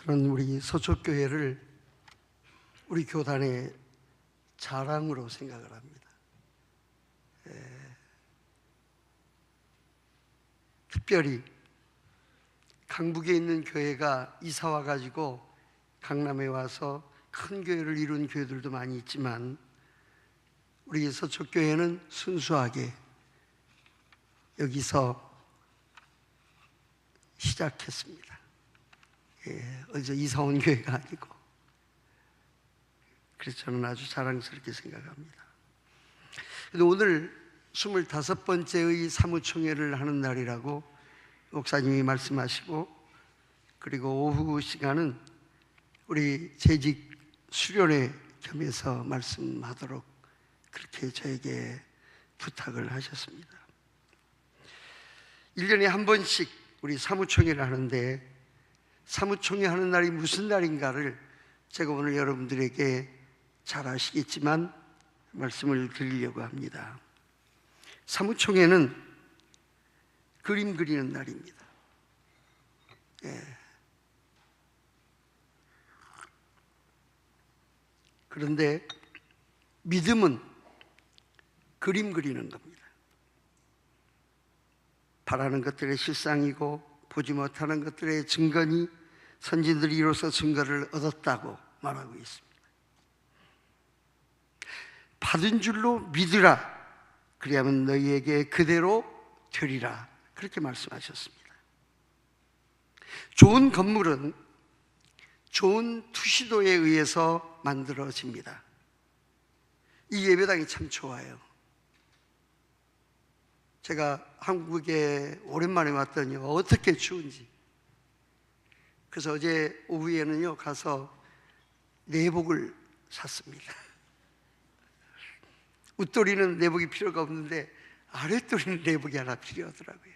저는 우리 서초교회를 우리 교단의 자랑으로 생각을 합니다. 특별히 강북에 있는 교회가 이사 와가지고 강남에 와서 큰 교회를 이룬 교회들도 많이 있지만 우리 서초교회는 순수하게 여기서 시작했습니다. 어디서 이사 온 교회가 아니고. 그래서 저는 아주 자랑스럽게 생각합니다. 오늘 25번째의 사무총회를 하는 날이라고 목사님이 말씀하시고, 그리고 오후 시간은 우리 재직 수련회 겸해서 말씀하도록 그렇게 저에게 부탁을 하셨습니다. 1년에 한 번씩 우리 사무총회를 하는데, 사무총회 하는 날이 무슨 날인가를 제가 오늘 여러분들에게 잘 아시겠지만 말씀을 드리려고 합니다. 사무총회는 그림 그리는 날입니다. 그런데 믿음은 그림 그리는 겁니다. 바라는 것들의 실상이고 보지 못하는 것들의 증거니 선진들이 이로써 증거를 얻었다고 말하고 있습니다. 받은 줄로 믿으라, 그리하면 너희에게 그대로 되리라, 그렇게 말씀하셨습니다. 좋은 건물은 좋은 투시도에 의해서 만들어집니다. 이 예배당이 참 좋아요. 제가 한국에 오랜만에 왔더니 어떻게 추운지. 그래서 어제 오후에는요 가서 내복을 샀습니다. 웃도리는 내복이 필요가 없는데 아랫도리는 내복이 하나 필요하더라고요.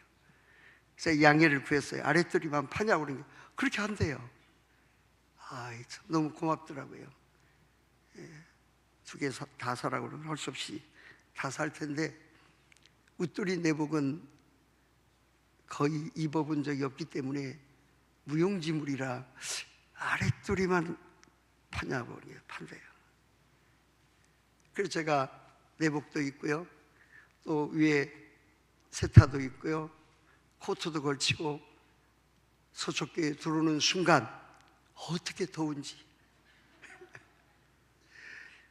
그래서 양해를 구했어요. 아랫도리만 파냐고 그러니까 그렇게 한대요. 너무 고맙더라고요. 2개 다 사라고 그러면 할 수 없이 다 살 텐데, 웃도리 내복은 거의 입어본 적이 없기 때문에 무용지물이라 아랫도리만 파냐고 판대요. 그래서 제가 내복도 있고요, 또 위에 세타도 있고요, 코트도 걸치고 서초교에 들어오는 순간 어떻게 더운지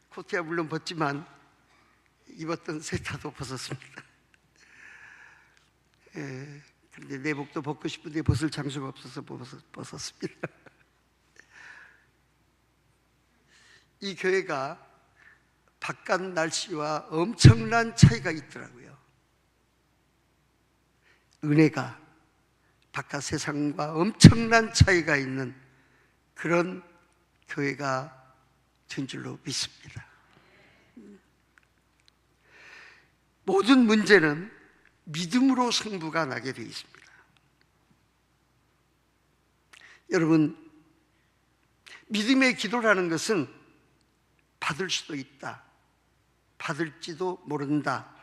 코트야 물론 벗지만 입었던 세타도 벗었습니다. 그런데 내복도 벗고 싶은데 벗을 장소가 없어서 벗었습니다. 이 교회가 바깥 날씨와 엄청난 차이가 있더라고요. 은혜가 바깥 세상과 엄청난 차이가 있는 그런 교회가 된 줄로 믿습니다. 모든 문제는 믿음으로 승부가 나게 되어 있습니다. 여러분, 믿음의 기도라는 것은 받을 수도 있다, 받을지도 모른다,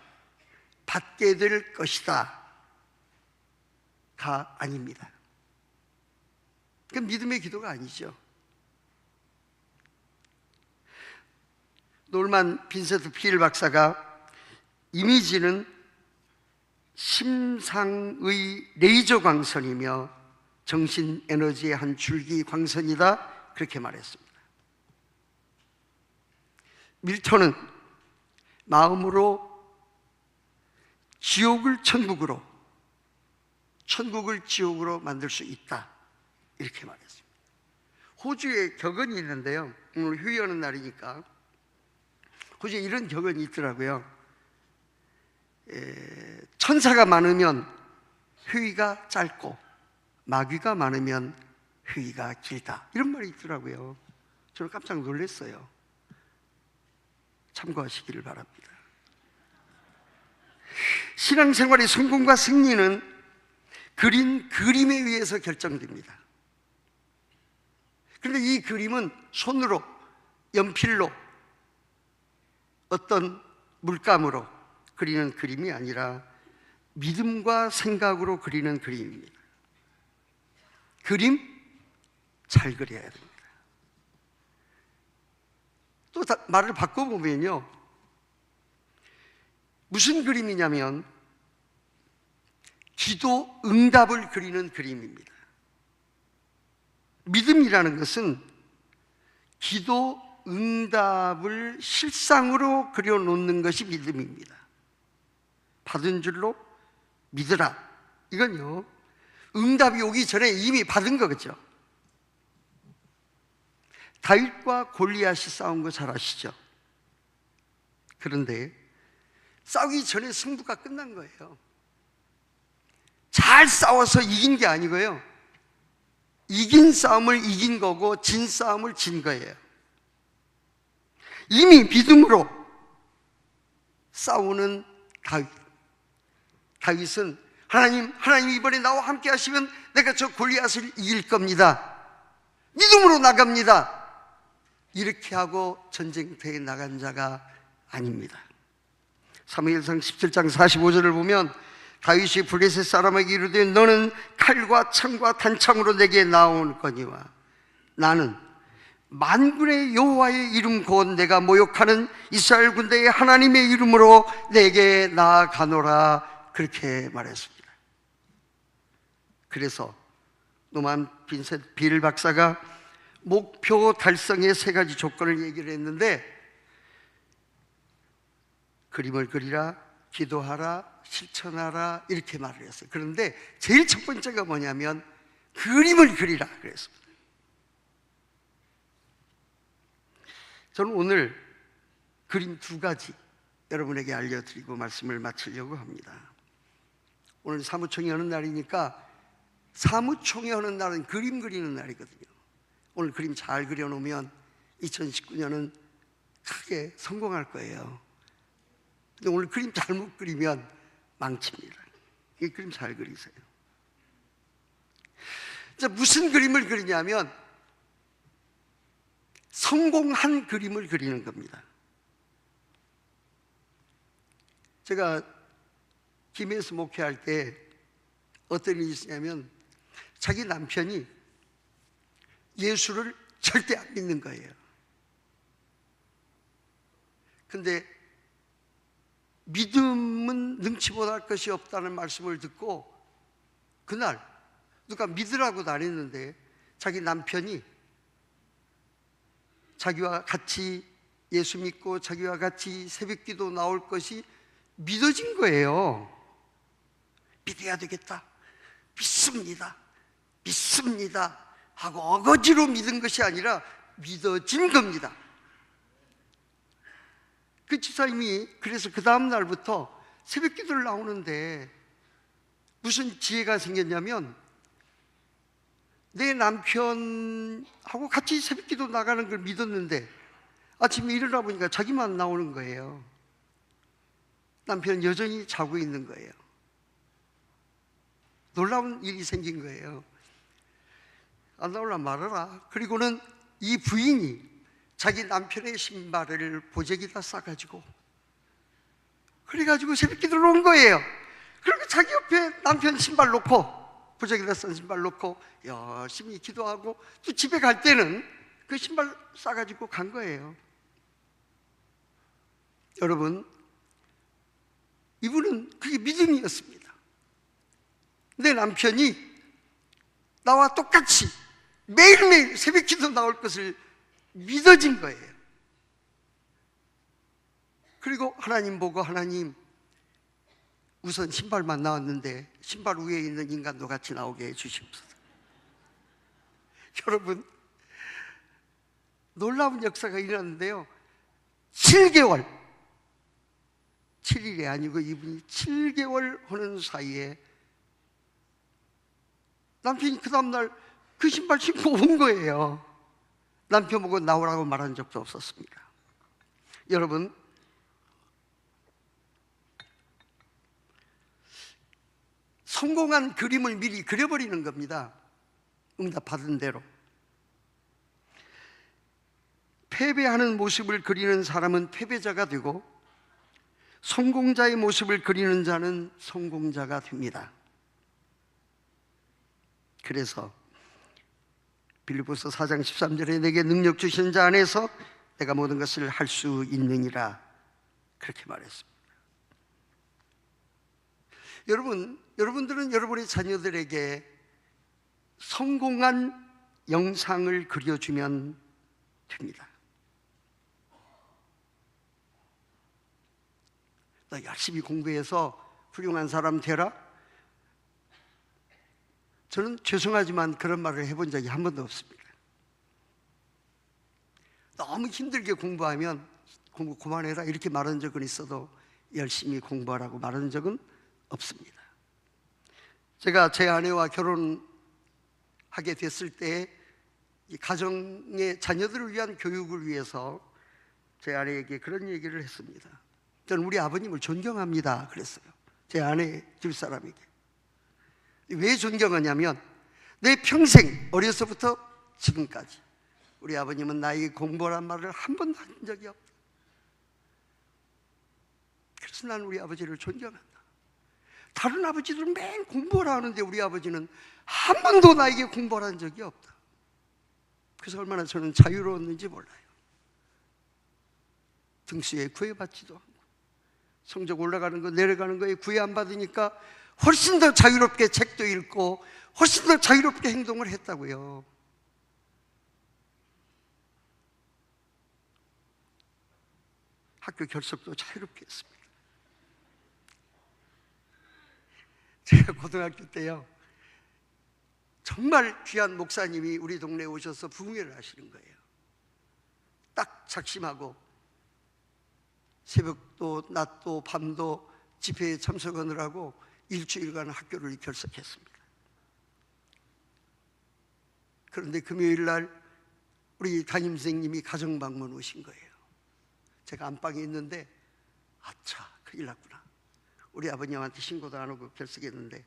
받게 될 것이다 가 아닙니다. 그건 믿음의 기도가 아니죠. 놀만 빈센트 필 박사가 이미지는 심상의 레이저 광선이며 정신 에너지의 한 줄기 광선이다, 그렇게 말했습니다. 밀턴은 마음으로 지옥을 천국으로, 천국을 지옥으로 만들 수 있다, 이렇게 말했습니다. 호주에 격언이 있는데요, 오늘 휴일하는 날이니까 호주에 이런 격언이 있더라고요. 천사가 많으면 휴일가 짧고 마귀가 많으면 휴일가 길다, 이런 말이 있더라고요. 저는 깜짝 놀랐어요. 참고하시기를 바랍니다. 신앙생활의 성공과 승리는 그린 그림에 의해서 결정됩니다. 그런데 이 그림은 손으로, 연필로, 어떤 물감으로 그리는 그림이 아니라 믿음과 생각으로 그리는 그림입니다. 그림, 잘 그려야 됩니다. 또 말을 바꿔보면요, 무슨 그림이냐면 기도 응답을 그리는 그림입니다. 믿음이라는 것은 기도 응답을 실상으로 그려놓는 것이 믿음입니다. 받은 줄로 믿으라. 이건요, 응답이 오기 전에 이미 받은 거겠죠. 다윗과 골리앗이 싸운 거 잘 아시죠? 그런데 싸우기 전에 승부가 끝난 거예요. 잘 싸워서 이긴 게 아니고요, 이긴 싸움을 이긴 거고 진 싸움을 진 거예요. 이미 믿음으로 싸우는 다윗은 하나님 이번에 나와 함께 하시면 내가 저 골리앗을 이길 겁니다. 믿음으로 나갑니다. 이렇게 하고 전쟁터에 나간 자가 아닙니다. 사무엘상 17장 45절을 보면 다윗이 블레셋 사람에게 이르되 너는 칼과 창과 단창으로 내게 나오거니와 나는 만군의 여호와의 이름 곧 내가 모욕하는 이스라엘 군대의 하나님의 이름으로 내게 나아가노라, 그렇게 말했습니다. 그래서 노만 빈셋 빌 박사가 목표 달성의 3가지 조건을 얘기를 했는데, 그림을 그리라, 기도하라, 실천하라, 이렇게 말을 했어요. 그런데 제일 첫 번째가 뭐냐면 그림을 그리라 그랬습니다. 저는 오늘 그림 2가지 여러분에게 알려드리고 말씀을 마치려고 합니다. 오늘 사무총회 하는 날이니까, 사무총회 하는 날은 그림 그리는 날이거든요. 오늘 그림 잘 그려놓으면 2019년은 크게 성공할 거예요. 근데 오늘 그림 잘못 그리면 망칩니다. 이 그림 잘 그리세요. 자, 무슨 그림을 그리냐면 성공한 그림을 그리는 겁니다. 제가 김해에서 목회할 때 어떤 일이 있었냐면, 자기 남편이 예수를 절대 안 믿는 거예요. 근데 믿음은 능치 못할 것이 없다는 말씀을 듣고 그날 누가 믿으라고 다녔는데 자기 남편이 자기와 같이 예수 믿고 자기와 같이 새벽기도 나올 것이 믿어진 거예요. 믿어야 되겠다, 믿습니다 하고 어거지로 믿은 것이 아니라 믿어진 겁니다. 그 집사님이 그래서 그 다음 날부터 새벽 기도를 나오는데 무슨 지혜가 생겼냐면, 내 남편하고 같이 새벽 기도 나가는 걸 믿었는데 아침에 일어나 보니까 자기만 나오는 거예요. 남편은 여전히 자고 있는 거예요. 놀라운 일이 생긴 거예요. 안 나오려면 말아라. 그리고는 이 부인이 자기 남편의 신발을 보재기다 싸가지고, 그래가지고 새벽 기도를 온 거예요. 그리고 자기 옆에 남편 신발 놓고, 보재기다 싼 신발 놓고 열심히 기도하고, 또 집에 갈 때는 그 신발 싸가지고 간 거예요. 여러분, 이분은 그게 믿음이었습니다. 내 남편이 나와 똑같이 매일매일 새벽 기도 나올 것을 믿어진 거예요. 그리고 하나님 보고, 하나님 우선 신발만 나왔는데 신발 위에 있는 인간도 같이 나오게 해주시옵소서. 여러분, 놀라운 역사가 일어났는데요, 7개월, 7일이 아니고 이분이 7개월 하는 사이에 남편이 그 다음날 그 신발 신고 온 거예요. 남편 보고 나오라고 말한 적도 없었습니다. 여러분, 성공한 그림을 미리 그려버리는 겁니다. 응답받은 대로. 패배하는 모습을 그리는 사람은 패배자가 되고, 성공자의 모습을 그리는 자는 성공자가 됩니다. 그래서 빌립보서 4장 13절에 내게 능력 주신 자 안에서 내가 모든 것을 할 수 있느니라, 그렇게 말했습니다. 여러분들은 여러분의 자녀들에게 성공한 영상을 그려주면 됩니다. 너 열심히 공부해서 훌륭한 사람 되라? 저는 죄송하지만 그런 말을 해본 적이 한 번도 없습니다. 너무 힘들게 공부하면 공부 그만해라 이렇게 말한 적은 있어도 열심히 공부하라고 말한 적은 없습니다. 제가 제 아내와 결혼하게 됐을 때 이 가정의 자녀들을 위한 교육을 위해서 제 아내에게 그런 얘기를 했습니다. 저는 우리 아버님을 존경합니다 그랬어요. 제 아내 집사람에게. 왜 존경하냐면 내 평생 어려서부터 지금까지 우리 아버님은 나에게 공부란 말을 한 번도 한 적이 없다. 그래서 나는 우리 아버지를 존경한다. 다른 아버지들은 매일 공부를 하는데 우리 아버지는 한 번도 나에게 공부를 한 적이 없다. 그래서 얼마나 저는 자유로웠는지 몰라요. 등수에 구애받지도 않고 성적 올라가는 거 내려가는 거에 구애 안 받으니까 훨씬 더 자유롭게 책도 읽고 훨씬 더 자유롭게 행동을 했다고요. 학교 결석도 자유롭게 했습니다. 제가 고등학교 때요, 정말 귀한 목사님이 우리 동네에 오셔서 부흥회를 하시는 거예요. 딱 작심하고 새벽도 낮도 밤도 집회에 참석하느라고 일주일간 학교를 결석했습니다. 그런데 금요일 날 우리 담임선생님이 가정방문 오신 거예요. 제가 안방에 있는데 아차 큰일 났구나. 우리 아버님한테 신고도 안 하고 결석했는데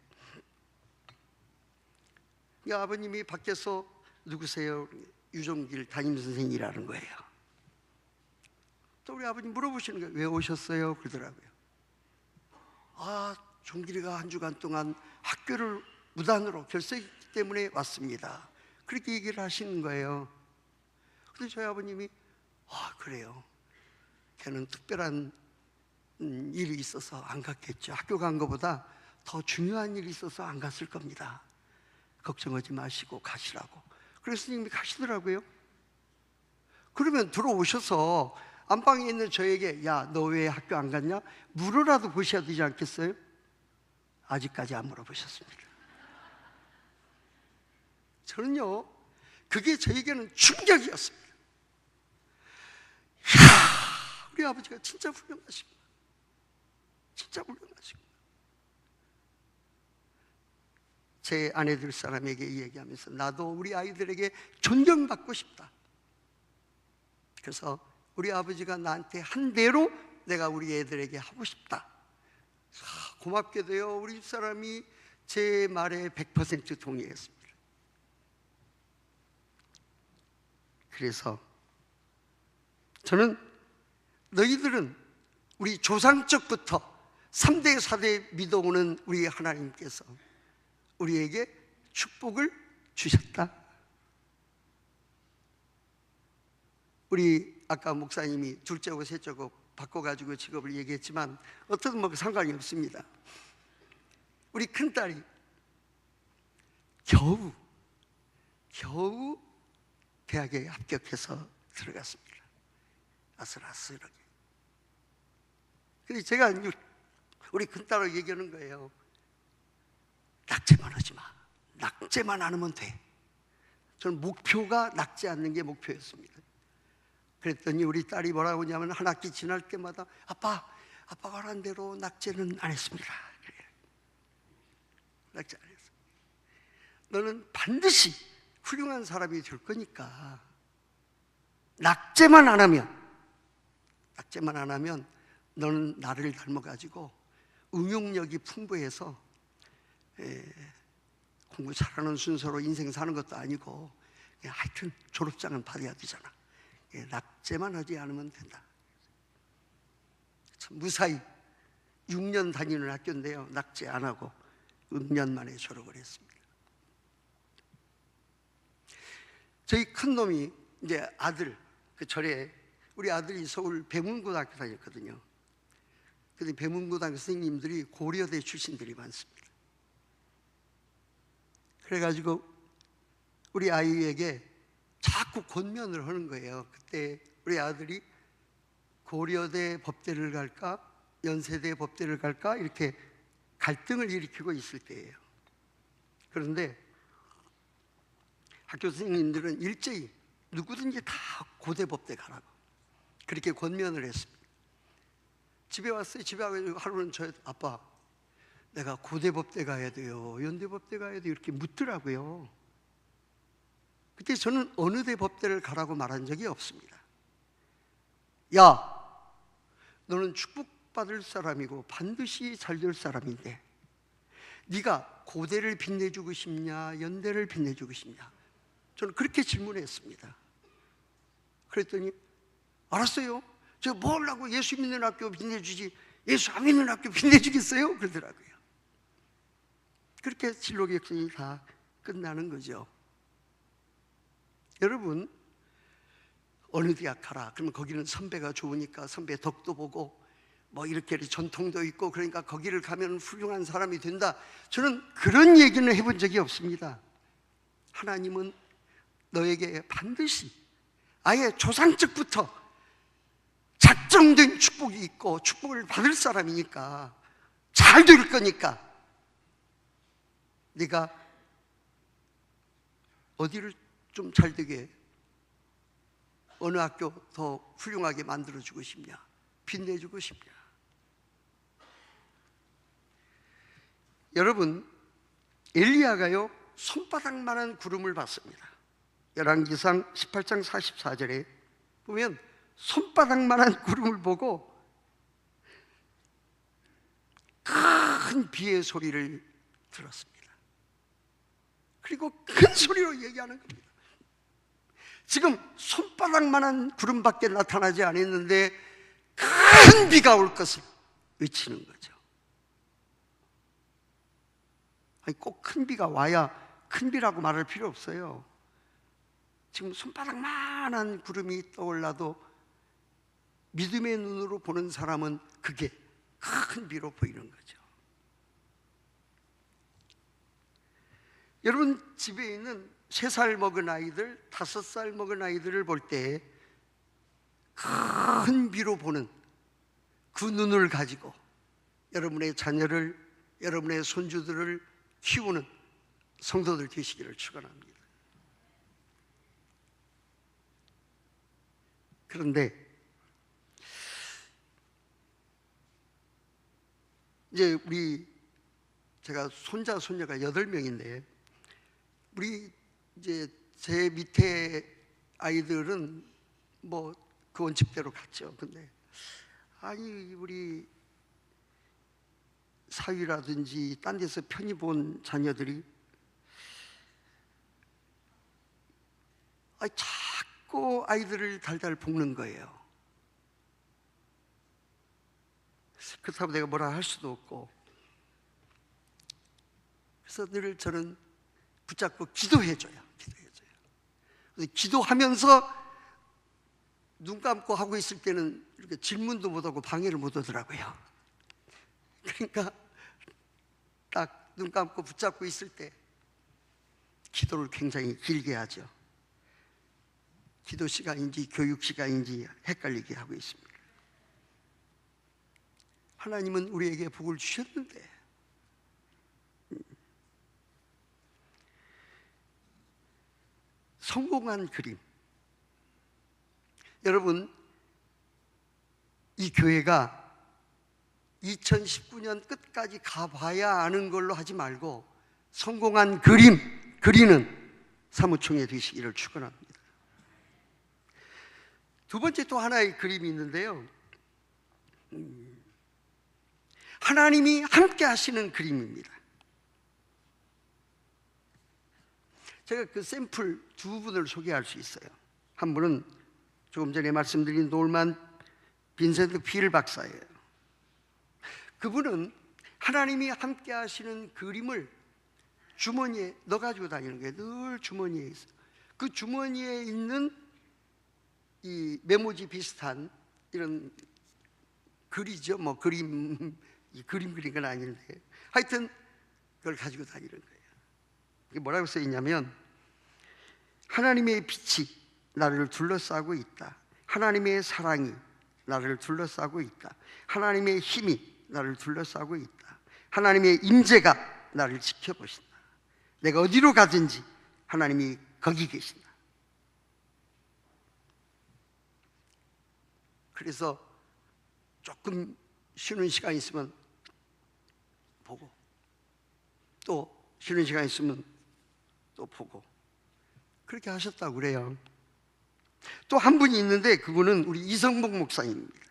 이 아버님이 밖에서 누구세요? 유종길 담임선생이라는 거예요. 또 우리 아버님 물어보시는 거예요. 왜 오셨어요? 그러더라고요. 아, 종길이가 한 주간 동안 학교를 무단으로 결석했기 때문에 왔습니다. 그렇게 얘기를 하시는 거예요. 근데 저희 아버님이 아, 그래요. 걔는 특별한 일이 있어서 안 갔겠죠. 학교 간 것보다 더 중요한 일이 있어서 안 갔을 겁니다. 걱정하지 마시고 가시라고. 그래서 스님이 가시더라고요. 그러면 들어오셔서 안방에 있는 저에게 야, 너 왜 학교 안 갔냐? 물어라도 보셔야 되지 않겠어요? 아직까지 안 물어보셨습니다. 저는요, 그게 저에게는 충격이었습니다. 이야, 우리 아버지가 진짜 훌륭하시구나. 진짜 훌륭하시구나. 제 아내들 사람에게 얘기하면서 나도 우리 아이들에게 존경받고 싶다. 그래서 우리 아버지가 나한테 한 대로 내가 우리 애들에게 하고 싶다. 고맙게도요, 우리 집사람이 제 말에 100% 동의했습니다. 그래서 저는 너희들은 우리 조상적부터 3대 4대 믿어오는 우리 하나님께서 우리에게 축복을 주셨다. 우리 아까 목사님이 둘째고 셋째고 바꿔가지고 직업을 얘기했지만 어떻든 뭐 상관이 없습니다. 우리 큰딸이 겨우 대학에 합격해서 들어갔습니다. 아슬아슬하게. 그래서 제가 우리 큰딸하고 얘기하는 거예요. 낙제만 하지 마. 낙제만 안 하면 돼. 저는 목표가 낙제 않는 게 목표였습니다. 그랬더니 우리 딸이 뭐라고 하냐면 한 학기 지날 때마다 아빠가 말한 대로 낙제는 안 했습니다. 그래요. 낙제 안 했어. 너는 반드시 훌륭한 사람이 될 거니까 낙제만 안 하면 너는 나를 닮아가지고 응용력이 풍부해서 공부 잘하는 순서로 인생 사는 것도 아니고 하여튼 졸업장은 받아야 되잖아. 낙제만 하지 않으면 된다. 참 무사히 6년 다니는 학교인데요, 낙제 안 하고 6년 만에 졸업을 했습니다. 저희 큰 놈이 이제 아들, 그 절에 우리 아들이 서울 배문고등학교 다녔거든요. 근데 배문고등학교 선생님들이 고려대 출신들이 많습니다. 그래가지고 우리 아이에게 자꾸 권면을 하는 거예요. 그때 우리 아들이 고려대 법대를 갈까 연세대 법대를 갈까 이렇게 갈등을 일으키고 있을 때예요. 그런데 학교 선생님들은 일제히 누구든지 다 고대 법대 가라고 그렇게 권면을 했습니다. 집에 왔어요. 집에 와서 하루는 저 아빠 내가 고대 법대 가야 돼요 연대 법대 가야 돼요 이렇게 묻더라고요. 그때 저는 어느 대 법대를 가라고 말한 적이 없습니다. 야, 너는 축복받을 사람이고 반드시 잘 될 사람인데 네가 고대를 빛내주고 싶냐 연대를 빛내주고 싶냐 저는 그렇게 질문했습니다. 그랬더니 알았어요. 제가 뭘 하고 예수 믿는 학교 빛내주지 예수 안 믿는 학교 빛내주겠어요? 그러더라고요. 그렇게 진로 격전이 다 끝나는 거죠. 여러분 어느 대학 가라 그러면 거기는 선배가 좋으니까 선배 덕도 보고 뭐 이렇게 전통도 있고 그러니까 거기를 가면 훌륭한 사람이 된다. 저는 그런 얘기는 해본 적이 없습니다. 하나님은 너에게 반드시 아예 조상적부터 작정된 축복이 있고 축복을 받을 사람이니까 잘 될 거니까 네가 어디를 좀 잘 되게 어느 학교 더 훌륭하게 만들어주고 싶냐 빛내주고 싶냐. 여러분 엘리야가요 손바닥만한 구름을 봤습니다. 열왕기상 18장 44절에 보면 손바닥만한 구름을 보고 큰 비의 소리를 들었습니다. 그리고 큰 소리로 얘기하는 겁니다. 지금 손바닥만한 구름밖에 나타나지 않았는데 큰 비가 올 것을 외치는 거죠. 아니, 꼭 큰 비가 와야 큰 비라고 말할 필요 없어요. 지금 손바닥만한 구름이 떠올라도 믿음의 눈으로 보는 사람은 그게 큰 비로 보이는 거죠. 여러분 집에 있는 3살 먹은 아이들, 5살 먹은 아이들을 볼 때 큰 비로 보는 그 눈을 가지고 여러분의 자녀를, 여러분의 손주들을 키우는 성도들 되시기를 축원합니다. 그런데 이제 제가 손자 손녀가 8명인데 우리 이제 제 밑에 아이들은 뭐 그 원칙대로 갔죠. 근데 아니 우리 사위라든지 딴 데서 편히 본 자녀들이 자꾸 아이들을 달달 볶는 거예요. 그렇다고 내가 뭐라 할 수도 없고 그래서 늘 저는 붙잡고 기도해줘요. 그래서 기도하면서 눈 감고 하고 있을 때는 이렇게 질문도 못하고 방해를 못 하더라고요. 그러니까 딱 눈 감고 붙잡고 있을 때 기도를 굉장히 길게 하죠. 기도 시간인지 교육 시간인지 헷갈리게 하고 있습니다. 하나님은 우리에게 복을 주셨는데 성공한 그림. 여러분 이 교회가 2019년 끝까지 가봐야 아는 걸로 하지 말고 성공한 그림 그리는 사무총회 되시기를 축원합니다. 두 번째 또 하나의 그림이 있는데요, 하나님이 함께 하시는 그림입니다. 제가 그 샘플 두 분을 소개할 수 있어요. 한 분은 조금 전에 말씀드린 놀만 빈센트 필 박사예요. 그분은 하나님이 함께 하시는 그림을 주머니에 넣어가지고 다니는 거예요. 늘 주머니에 있어요. 그 주머니에 있는 이 메모지 비슷한 이런 글이죠. 뭐 그림 그린 건 아닌데 하여튼 그걸 가지고 다니는 거예요. 이게 뭐라고 써 있냐면, 하나님의 빛이 나를 둘러싸고 있다. 하나님의 사랑이 나를 둘러싸고 있다. 하나님의 힘이 나를 둘러싸고 있다. 하나님의 임재가 나를 지켜보신다. 내가 어디로 가든지 하나님이 거기 계신다. 그래서 조금 쉬는 시간 있으면 보고, 또 쉬는 시간 있으면 또 보고, 그렇게 하셨다고 그래요. 또 한 분이 있는데 그분은 우리 이성복 목사님입니다.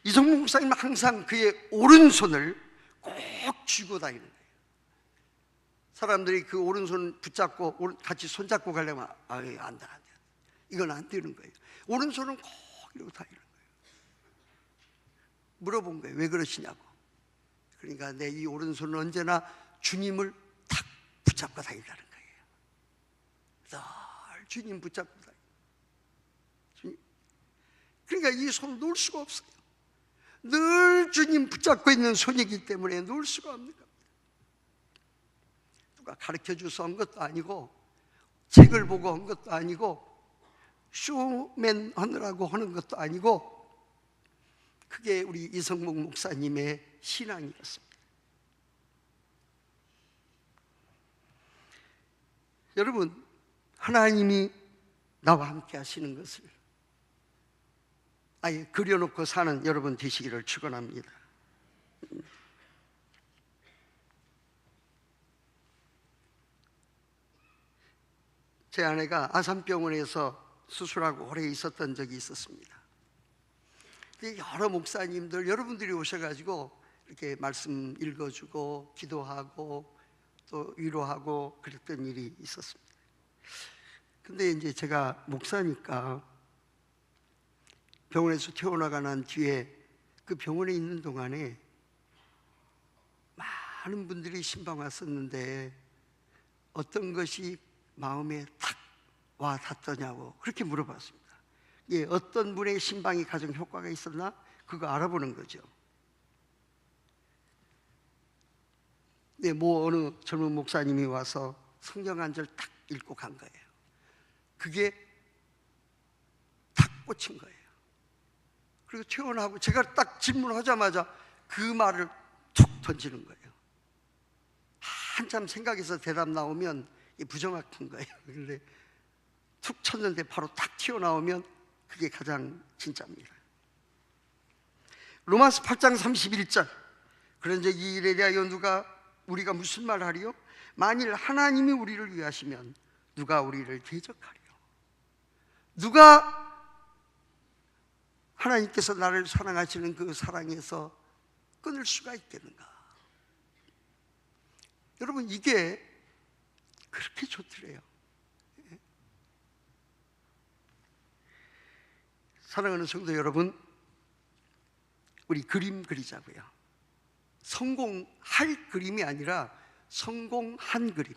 이성복 목사님은 항상 그의 오른손을 꼭 쥐고 다니는 거예요. 사람들이 그 오른손 붙잡고 같이 손잡고 가려면 안 돼, 안 돼. 이건 안 되는 거예요. 오른손은 꼭 이러고 다니는 거예요. 물어본 거예요. 왜 그러시냐고. 그러니까 내 이 오른손은 언제나 주님을 탁 붙잡고 다닌다는 거예요. 늘 주님 붙잡고 다니는 주님. 그러니까 이 손을 놓을 수가 없어요. 늘 주님 붙잡고 있는 손이기 때문에 놓을 수가 없는 겁니다. 누가 가르쳐줘서 한 것도 아니고, 책을 보고 한 것도 아니고, 쇼맨 하느라고 하는 것도 아니고, 그게 우리 이성복 목사님의 신앙이었습니다. 여러분, 하나님이 나와 함께 하시는 것을 아예 그려놓고 사는 여러분 되시기를 축원합니다. 제 아내가 아산병원에서 수술하고 오래 있었던 적이 있었습니다. 여러 목사님들, 여러분들이 오셔가지고 이렇게 말씀 읽어주고 기도하고 또 위로하고 그랬던 일이 있었습니다. 근데 이제 제가 목사니까 병원에서 퇴원하고 난 뒤에 그 병원에 있는 동안에 많은 분들이 신방 왔었는데 어떤 것이 마음에 탁 와 닿더냐고 그렇게 물어봤습니다. 예, 어떤 분의 신방이 가장 효과가 있었나? 그거 알아보는 거죠. 네, 뭐 어느 젊은 목사님이 와서 성경 한 절 딱 읽고 간 거예요. 그게 탁 꽂힌 거예요. 그리고 퇴원하고 제가 딱 질문하자마자 그 말을 툭 던지는 거예요. 한참 생각해서 대답 나오면 부정확한 거예요. 그런데 툭 쳤는데 바로 딱 튀어나오면 그게 가장 진짜입니다. 로마서 8장 31절, 그런즉 이 일에 대하여 우리가 무슨 말 하리요? 만일 하나님이 우리를 위하시면 누가 우리를 대적하리요? 누가 하나님께서 나를 사랑하시는 그 사랑에서 끊을 수가 있겠는가? 여러분, 이게 그렇게 좋더래요. 사랑하는 성도 여러분, 우리 그림 그리자고요. 성공할 그림이 아니라 성공한 그림,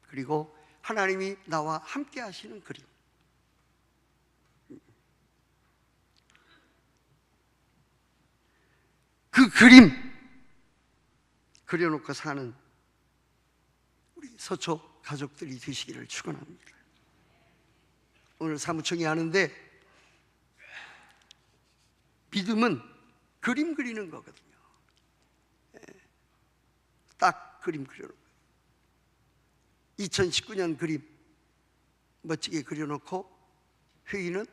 그리고 하나님이 나와 함께 하시는 그림. 그 그림 그려놓고 사는 우리 서초 가족들이 되시기를 축원합니다. 오늘 사무총회 하는데 믿음은 그림 그리는 거거든요. 딱 그림 그려놓고 2019년 그림 멋지게 그려놓고 회의는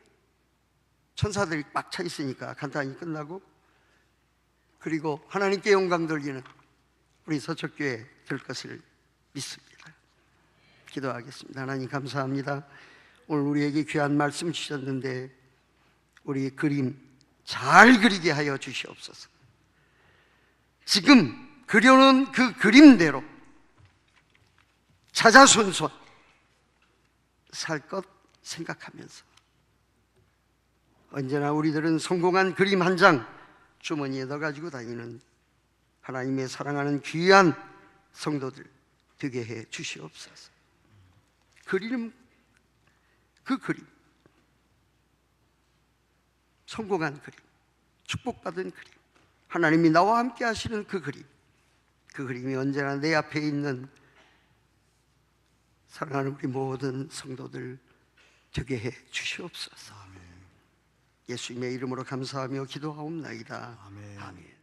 천사들이 꽉 차 있으니까 간단히 끝나고, 그리고 하나님께 영광 돌리는 우리 서초교회 될 것을 믿습니다. 기도하겠습니다. 하나님 감사합니다. 오늘 우리에게 귀한 말씀 주셨는데 우리 그림 잘 그리게 하여 주시옵소서. 지금 그려놓은 그 그림대로 자자손손 살 것 생각하면서 언제나 우리들은 성공한 그림 한 장 주머니에 넣어 가지고 다니는 하나님의 사랑하는 귀한 성도들 되게 해 주시옵소서. 그리는 그 그림, 성공한 그림, 축복받은 그림, 하나님이 나와 함께 하시는 그 그림, 그 그림이 언제나 내 앞에 있는 사랑하는 우리 모든 성도들 되게 해 주시옵소서. 예수님의 이름으로 감사하며 기도하옵나이다. 아멘. 아멘.